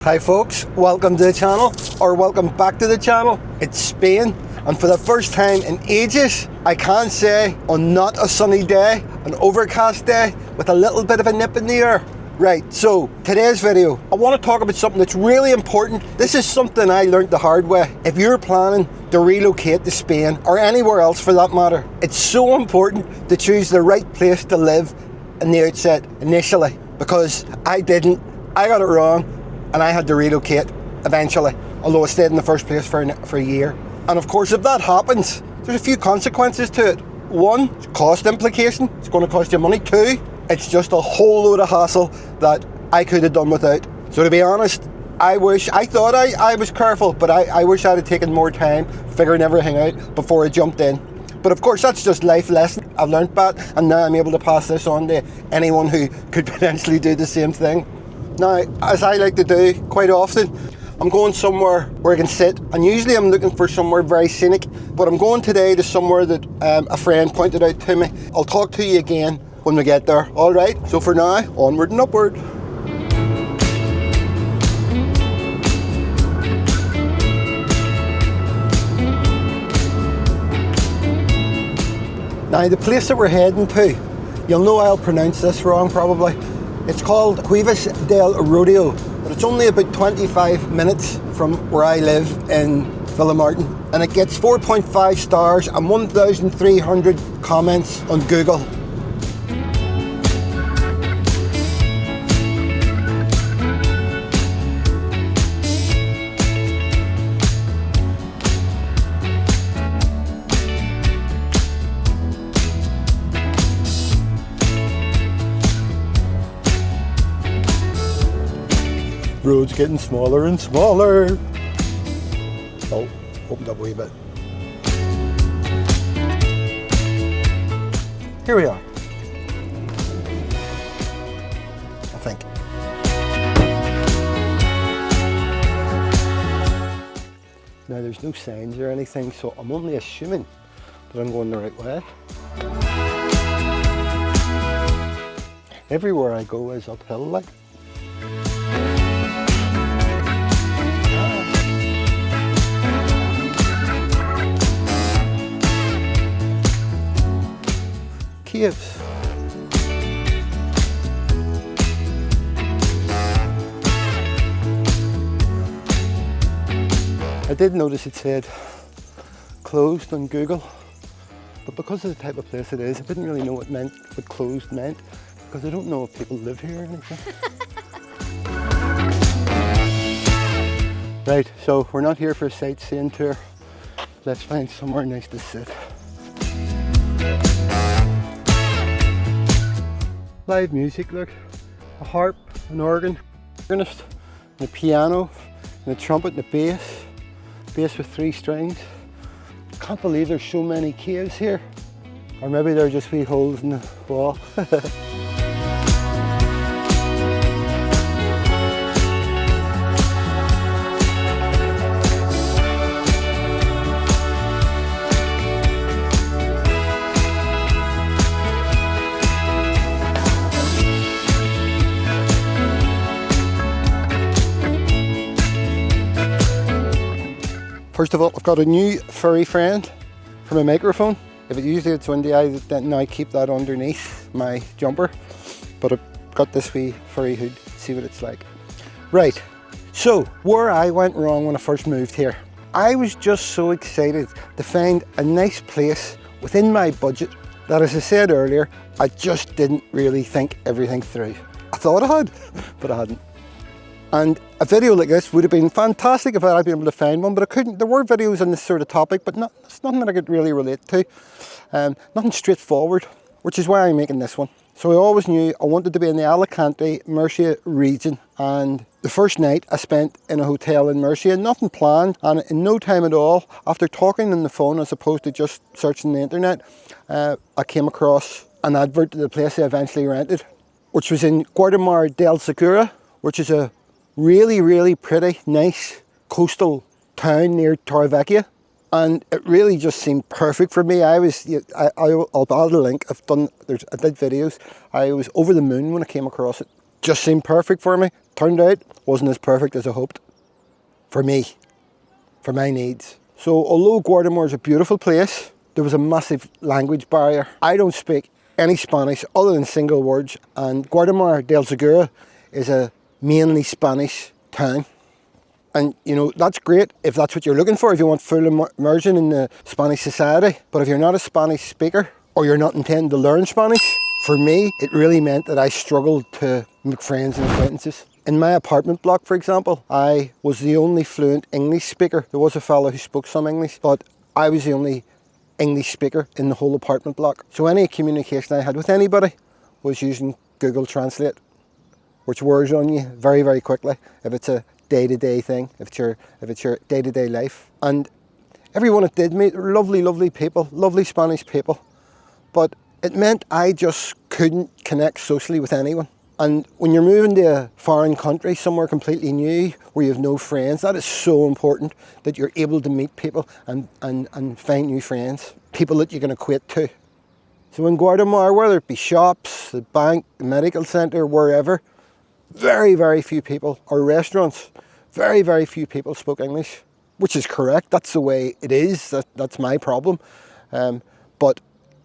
Hi folks, welcome to the channel, or welcome back to the channel. It's Spain, and for the first time in ages, I can say on not a sunny day, an overcast day with a little bit of a nip in the air. Right, so today's video, I want to talk about something that's really important. This is something I learned the hard way. If you're planning to relocate to Spain, or anywhere else for that matter, it's so important to choose the right place to live in the outset initially, because I didn't, I got it wrong. And I had to relocate eventually, although I stayed in the first place for a year. And of course, if that happens, there's a few consequences to it. One, cost implication, it's going to cost you money. Two, it's just a whole load of hassle that I could have done without. So to be honest, I thought I was careful, but I wish I'd have taken more time figuring everything out before I jumped in. But of course, that's just life lesson. I've learned that, and now I'm able to pass this on to anyone who could potentially do the same thing. Now, as I like to do quite often, I'm going somewhere where I can sit, and usually I'm looking for somewhere very scenic, but I'm going today to somewhere that a friend pointed out to me. I'll talk to you again when we get there, all right? So for now, onward and upward. Now, the place that we're heading to, you'll know I'll pronounce this wrong probably. It's called Cuevas del Rodeo, but it's only about 25 minutes from where I live in Villamartin, and it gets 4.5 stars and 1,300 comments on Google. Road's getting smaller and smaller. Oh, opened up a wee bit. Here we are. I think. Now there's no signs or anything, so I'm only assuming that I'm going the right way. Everywhere I go is uphill like. Caves. I did notice it said closed on Google, but because of the type of place it is, I didn't really know what closed meant, because I don't know if people live here or anything. Right, so we're not here for a sightseeing tour. Let's find somewhere nice to sit. Live music, look, a harp, an organ, and a piano, and a trumpet, and a bass with 3 strings. Can't believe there's so many caves here, or maybe they're just wee holes in the wall. First of all, I've got a new furry friend for my microphone. If it usually it's windy, I now keep that underneath my jumper, but I've got this wee furry hood. See what it's like. Right, so where I went wrong when I first moved here. I was just so excited to find a nice place within my budget that, as I said earlier, I just didn't really think everything through. I thought I had, but I hadn't. And a video like this would have been fantastic if I'd been able to find one, but I couldn't. There were videos on this sort of topic, but it's nothing that I could really relate to. Nothing straightforward, which is why I'm making this one. So I always knew I wanted to be in the Alicante, Murcia region, and the first night I spent in a hotel in Murcia, nothing planned, and in no time at all, after talking on the phone as opposed to just searching the internet, I came across an advert to the place I eventually rented, which was in Guardamar del Segura, which is a really pretty, nice coastal town near Torrevieja. And it really just seemed perfect for me. I'll add a link. I did videos. I was over the moon when I came across it. just seemed perfect for me. Turned out, wasn't as perfect as I hoped. For me, for my needs. So although Guatemala is a beautiful place, there was a massive language barrier. I don't speak any Spanish other than single words, and Guatemala del Segura is a mainly Spanish town. And you know, that's great if that's what you're looking for, if you want full immersion in the Spanish society. But if you're not a Spanish speaker, or you're not intending to learn Spanish, for me, it really meant that I struggled to make friends and acquaintances. In my apartment block, for example, I was the only fluent English speaker. There was a fellow who spoke some English, but I was the only English speaker in the whole apartment block. So any communication I had with anybody was using Google Translate, which wears on you very, very quickly if it's a day-to-day thing, if it's your day-to-day life. And everyone it did meet were lovely, lovely people, lovely Spanish people, but it meant I just couldn't connect socially with anyone. And when you're moving to a foreign country, somewhere completely new, where you have no friends, that is so important that you're able to meet people and find new friends, people that you can equate to. So in Guatemala, whether it be shops, the bank, the medical centre, wherever, very, very few people, or restaurants, very, very few people spoke English, which is correct. That's the way it is. That's my problem. But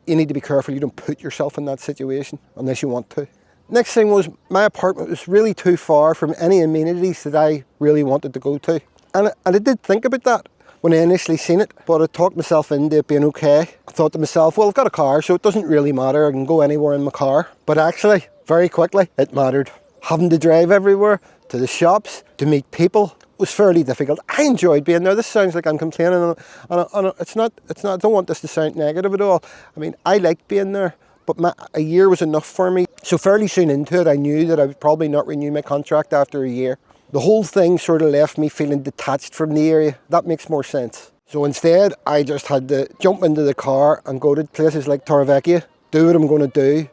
you need to be careful you don't put yourself in that situation unless you want to. Next thing was, my apartment was really too far from any amenities that I really wanted to go to. And I did think about that when I initially seen it, but I talked myself into it being okay. I thought to myself, well, I've got a car, so it doesn't really matter. I can go anywhere in my car. But actually, very quickly, it mattered. Having to drive everywhere, to the shops, to meet people, was fairly difficult. I enjoyed being there. This sounds like I'm complaining, and it's not. I don't want this to sound negative at all. I mean, I liked being there, but a year was enough for me. So fairly soon into it, I knew that I would probably not renew my contract after a year. The whole thing sort of left me feeling detached from the area. That makes more sense. So instead, I just had to jump into the car and go to places like Torrevieja, do what I'm going to do,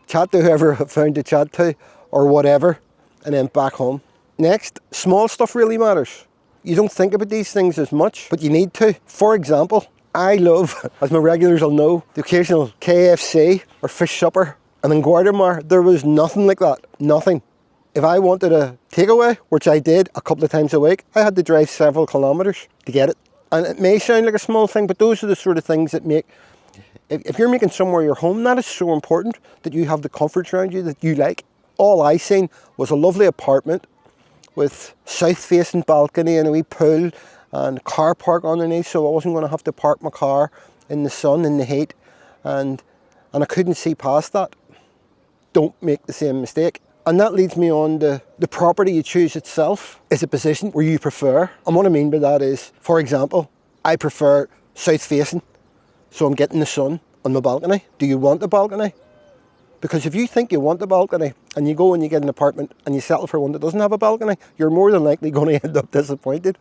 chat to whoever I found to chat to, or whatever, and then back home. Next, small stuff really matters. You don't think about these things as much, but you need to. For example, I love, as my regulars will know, the occasional KFC or fish supper. And in Guatemala, there was nothing like that. Nothing. If I wanted a takeaway, which I did a couple of times a week, I had to drive several kilometres to get it. And it may sound like a small thing, but those are the sort of things that make, if you're making somewhere your home, that is so important that you have the comforts around you that you like. All I seen was a lovely apartment with south-facing balcony and a wee pool and a car park underneath, so I wasn't going to have to park my car in the sun, in the heat, and I couldn't see past that. Don't make the same mistake. And that leads me on to the property you choose itself is a position where you prefer. And what I mean by that is, for example, I prefer south-facing, so I'm getting the sun on my balcony. Do you want a balcony? Because if you think you want a balcony and you go and you get an apartment and you settle for one that doesn't have a balcony, you're more than likely going to end up disappointed.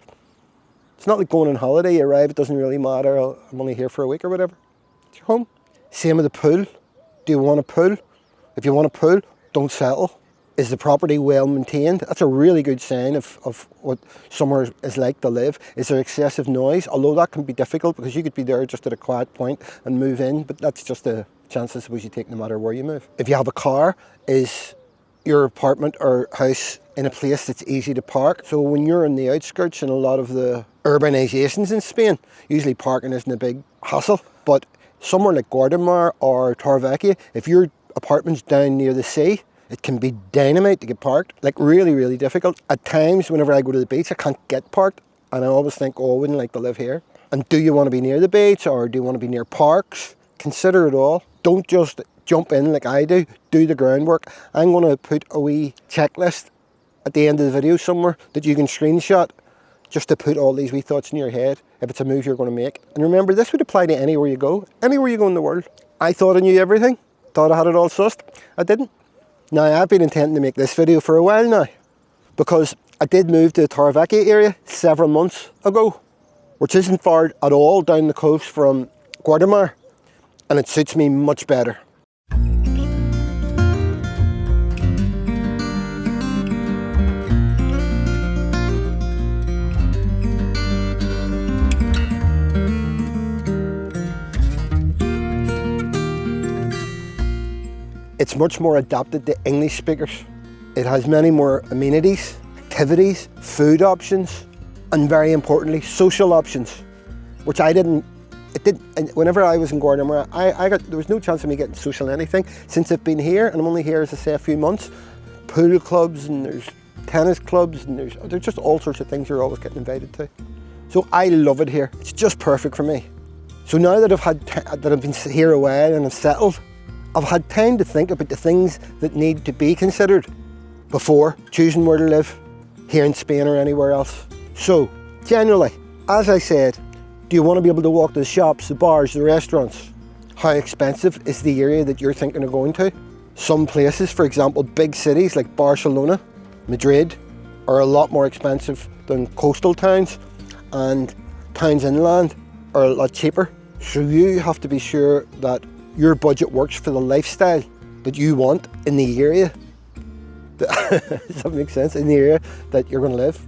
It's not like going on holiday, you arrive, it doesn't really matter, I'm only here for a week or whatever. It's your home. Same with the pool. Do you want a pool? If you want a pool, don't settle. Is the property well maintained? That's a really good sign of what somewhere is like to live. Is there excessive noise? Although that can be difficult because you could be there just at a quiet point and move in, but that's just a chance I suppose you take no matter where you move. If you have a car, is your apartment or house in a place that's easy to park? So when you're in the outskirts in a lot of the urbanizations in Spain, usually parking isn't a big hassle, but somewhere like Guatemala or Torrevieja, if your apartment's down near the sea, it can be dynamite to get parked, like really, really difficult. At times, whenever I go to the beach, I can't get parked, and I always think, oh, I wouldn't like to live here. And do you want to be near the beach, or do you want to be near parks? Consider it all. Don't just jump in like I do. Do the groundwork. I'm going to put a wee checklist at the end of the video somewhere that you can screenshot just to put all these wee thoughts in your head if it's a move you're going to make. And remember, this would apply to anywhere you go in the world. I thought I knew everything, thought I had it all sussed. I didn't. Now, I've been intending to make this video for a while now because I did move to the Torrevieja area several months ago, which isn't far at all down the coast from Guatemala, and it suits me much better. It's much more adapted to English speakers. It has many more amenities, activities, food options, and very importantly, social options, which whenever I was in Gordon, there was no chance of me getting social anything since I've been here, and I'm only here, as I say, a few months. Pool clubs, and there's tennis clubs, and there's just all sorts of things you're always getting invited to. So I love it here. It's just perfect for me. So now that I've been here a while and I've settled, I've had time to think about the things that need to be considered before choosing where to live, here in Spain or anywhere else. So, generally, as I said, do you want to be able to walk to the shops, the bars, the restaurants? How expensive is the area that you're thinking of going to? Some places, for example, big cities like Barcelona, Madrid, are a lot more expensive than coastal towns, and towns inland are a lot cheaper. So you have to be sure that your budget works for the lifestyle that you want in the area. Does that make sense? In the area that you're going to live.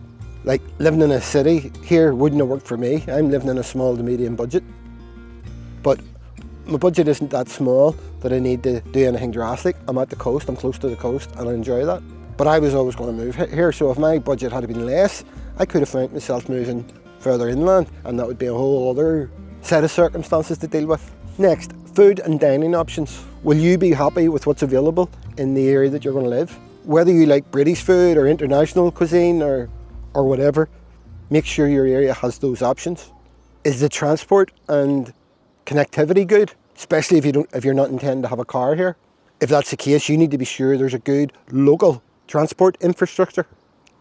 Like living in a city here wouldn't have worked for me. I'm living in a small to medium budget. But my budget isn't that small that I need to do anything drastic. I'm at the coast, I'm close to the coast, and I enjoy that. But I was always going to move here, so if my budget had been less, I could have found myself moving further inland, and that would be a whole other set of circumstances to deal with. Next, food and dining options. Will you be happy with what's available in the area that you're going to live? Whether you like British food or international cuisine or whatever, make sure your area has those options. Is the transport and connectivity good? Especially if you're not intending to have a car here. If that's the case, you need to be sure there's a good local transport infrastructure.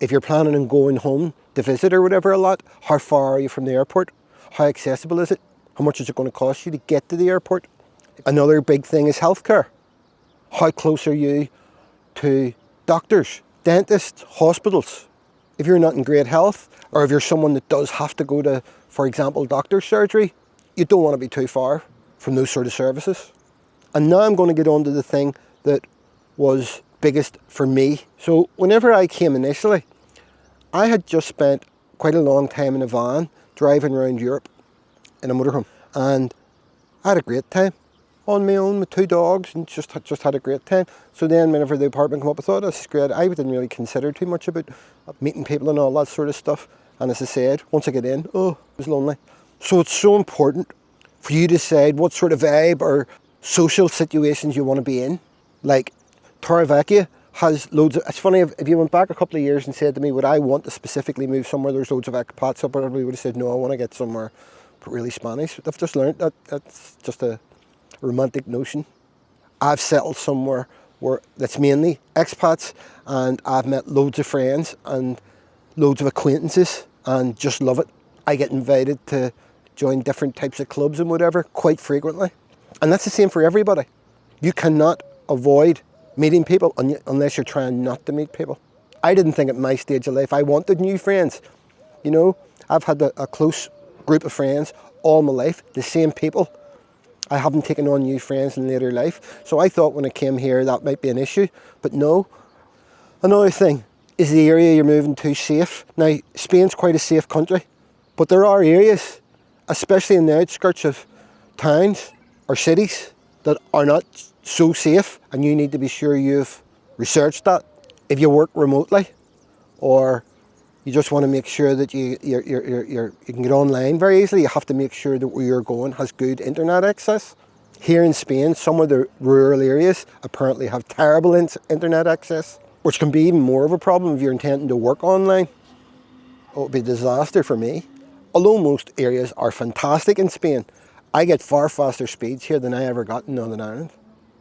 If you're planning on going home to visit or whatever a lot, how far are you from the airport? How accessible is it? How much is it going to cost you to get to the airport? Another big thing is healthcare. How close are you to doctors, dentists, hospitals? If you're not in great health, or if you're someone that does have to go to, for example, doctor's surgery, you don't want to be too far from those sort of services. And now I'm going to get on to the thing that was biggest for me. So whenever I came initially, I had just spent quite a long time in a van driving around Europe in a motorhome, and I had a great time on my own with 2 dogs and just had a great time. So then whenever the apartment came up, I thought, this is great. I didn't really consider too much about meeting people and all that sort of stuff. And as I said, once I get in, it was lonely. So it's so important for you to decide what sort of vibe or social situations you want to be in. Like Torrevieja has loads of, it's funny, if you went back a couple of years and said to me, would I want to specifically move somewhere there's loads of expats, I probably would have said, no, I want to get somewhere really Spanish. But I've just learned that that's just a romantic notion. I've settled somewhere where that's mainly expats, and I've met loads of friends and loads of acquaintances and just love it. I get invited to join different types of clubs and whatever quite frequently. And that's the same for everybody. You cannot avoid meeting people unless you're trying not to meet people. I didn't think at my stage of life I wanted new friends. You know, I've had a close group of friends all my life, the same people. I haven't taken on new friends in later life. So I thought when I came here that might be an issue, but no. Another thing, is the area you're moving to safe? Now, Spain's quite a safe country, but there are areas, especially in the outskirts of towns or cities, that are not so safe, and you need to be sure you've researched that. If you work remotely, or you just want to make sure that you can get online very easily, you have to make sure that where you're going has good internet access. Here in Spain, some of the rural areas apparently have terrible internet access, which can be even more of a problem if you're intending to work online. It would be a disaster for me. Although most areas are fantastic in Spain, I get far faster speeds here than I ever got in Northern Ireland.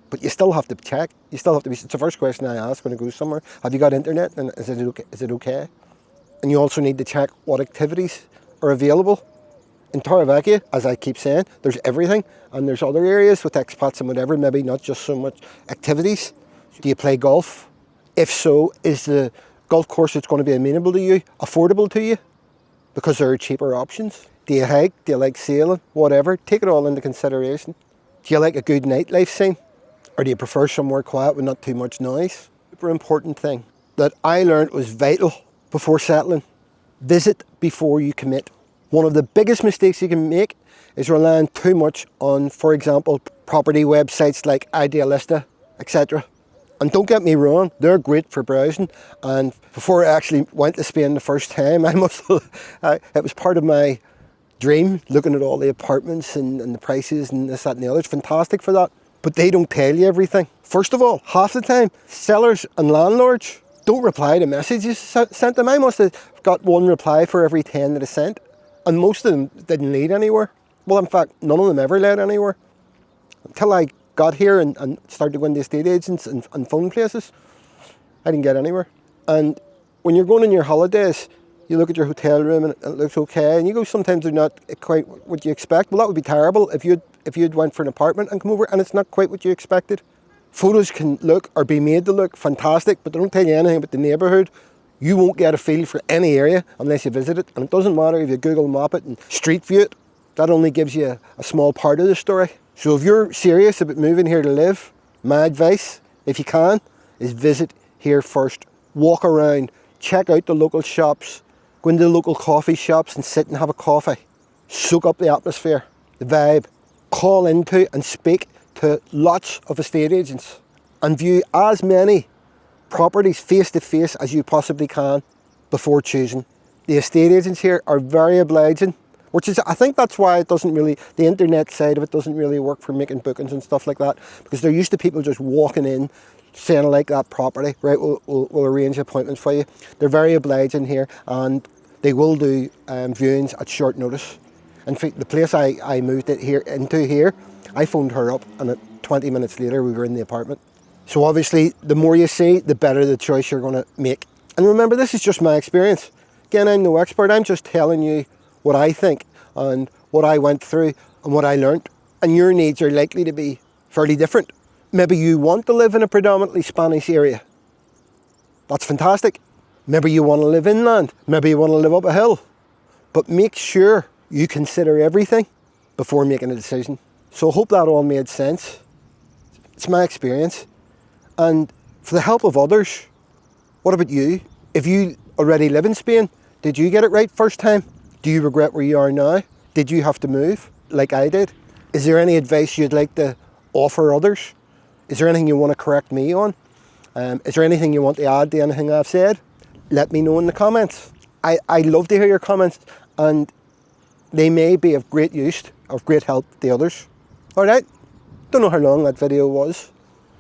But you still have to check. You still have to be. It's the first question I ask when I go somewhere. Have you got internet? And is it okay? And you also need to check what activities are available. In Torrevieja, as I keep saying, there's everything. And there's other areas with expats and whatever, maybe not just so much activities. Do you play golf? If so, is the golf course that's going to be amenable to you affordable to you? Because there are cheaper options. Do you hike? Do you like sailing? Whatever. Take it all into consideration. Do you like a good nightlife scene? Or do you prefer somewhere quiet with not too much noise? Super important thing that I learned was vital before settling. Visit before you commit. One of the biggest mistakes you can make is relying too much on, for example, property websites like Idealista, etc. And don't get me wrong, they're great for browsing. And before I actually went to Spain the first time, it was part of my dream, looking at all the apartments and the prices and this, that and the other. It's fantastic for that. But they don't tell you everything. First of all, half the time, sellers and landlords don't reply to messages sent them. I must have got one reply for every 10 that I sent. And most of them didn't lead anywhere. Well, in fact, none of them ever led anywhere. Until I got here and started to go into estate agents and phone places, I didn't get anywhere. And when you're going on your holidays, you look at your hotel room and it looks okay, and you go, sometimes they're not quite what you expect. Well, that would be terrible if you'd went for an apartment and come over and it's not quite what you expected. Photos can look or be made to look fantastic, but they don't tell you anything about the neighbourhood. You won't get a feel for any area unless you visit it. And it doesn't matter if you Google map it and street view it. That only gives you a small part of the story. So if you're serious about moving here to live, my advice, if you can, is visit here first. Walk around, check out the local shops, go into the local coffee shops and sit and have a coffee. Soak up the atmosphere, the vibe. Call into and speak to lots of estate agents and view as many properties face to face as you possibly can before choosing. The estate agents here are very obliging, which is, I think that's why it doesn't really, the internet side of it doesn't really work for making bookings and stuff like that, because they're used to people just walking in, saying, I like that property, right, we'll arrange appointments for you. They're very obliging here, and they will do viewings at short notice. In fact, the place I moved into here, I phoned her up, and 20 minutes later we were in the apartment. So obviously, the more you see, the better the choice you're going to make. And remember, this is just my experience. Again, I'm no expert, I'm just telling you what I think and what I went through and what I learned. And your needs are likely to be fairly different. Maybe you want to live in a predominantly Spanish area. That's fantastic. Maybe you want to live inland. Maybe you want to live up a hill. But make sure you consider everything before making a decision. So I hope that all made sense. It's my experience. And for the help of others, what about you? If you already live in Spain, did you get it right first time? Do you regret where you are now? Did you have to move like I did? Is there any advice you'd like to offer others? Is there anything you want to correct me on? Is there anything you want to add to anything I've said? Let me know in the comments. I love to hear your comments, and they may be of great use, of great help to others. Alright, don't know how long that video was.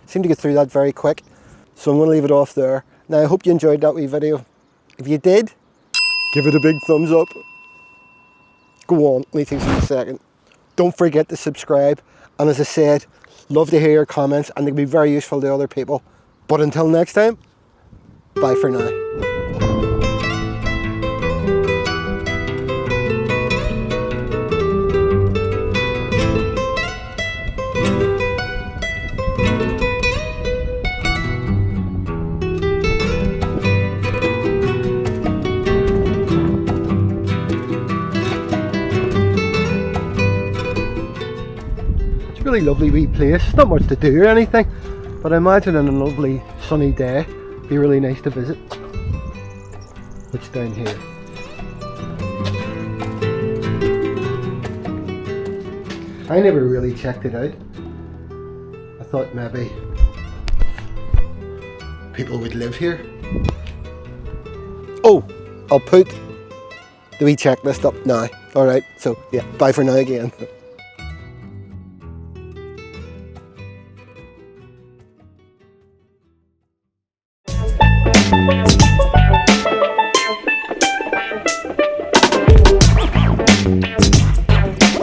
Seemed to get through that very quick. So I'm going to leave it off there. Now I hope you enjoyed that wee video. If you did, give it a big thumbs up. Go on, only takes a second. Don't forget to subscribe. And as I said, love to hear your comments, and they can be very useful to other people. But until next time, bye for now. Really lovely wee place, not much to do or anything, but I imagine on a lovely sunny day it'd be really nice to visit. What's down here? I never really checked it out. I thought maybe people would live here. Oh, I'll put the wee checklist up now. Alright, so yeah, bye for now again.